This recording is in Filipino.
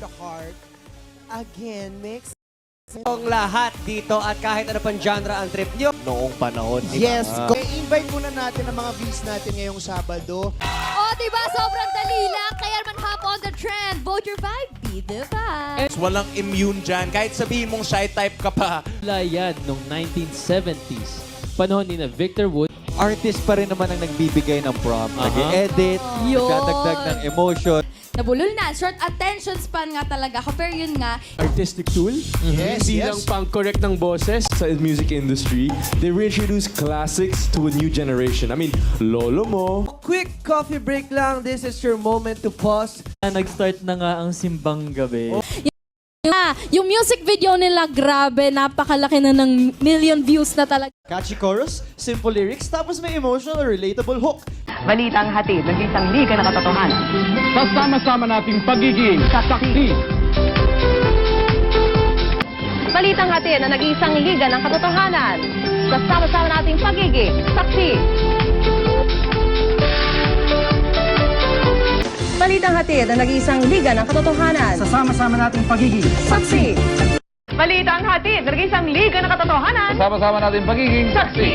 the heart. Again, mix. Ang lahat dito at kahit ano pang genre ang trip nyo. Noong panahon. Yes, i-invite muna natin ang mga views natin ngayong Sabado. Oh, diba? Sobrang dali lang. Kaya naman hop on the trend. Vote your vibe. Be the vibe. Walang immune dyan. Kahit sabihin mong shy type ka pa. Wala yan noong 1970s. Panahon ni na Victor Wood. Artist pa rin naman ang nagbibigay ng prompt. Nag-edit, Yun. nagdadagdag ng emotion. Nabulol na. Short attention span nga talaga. Pero yun nga, Artistic tool. Yes, Hindi yes. lang pang-correct ng boses sa music industry. They reintroduce classics to a new generation. I mean, lolo mo. Quick coffee break lang. This is your moment to pause. Nag-start na nga ang simbang gabi. yung music video nila, grabe, napakalaki na ng million views na talaga. Catchy chorus, simple lyrics, tapos may emotional, relatable hook. Balitang hatid ng isang liga ng katotohanan. Kasama-sama nating pagiging saksi. Balitang hatid na nag-iisang liga ng katotohanan. Kasama-sama nating pagiging saksi. Balitang hatid na nag-iisang liga ng katotohanan. Kasama-sama nating pagiging Saksi. Balitang hatid na nag-iisang liga ng katotohanan. Kasama-sama nating pagiging Saksi.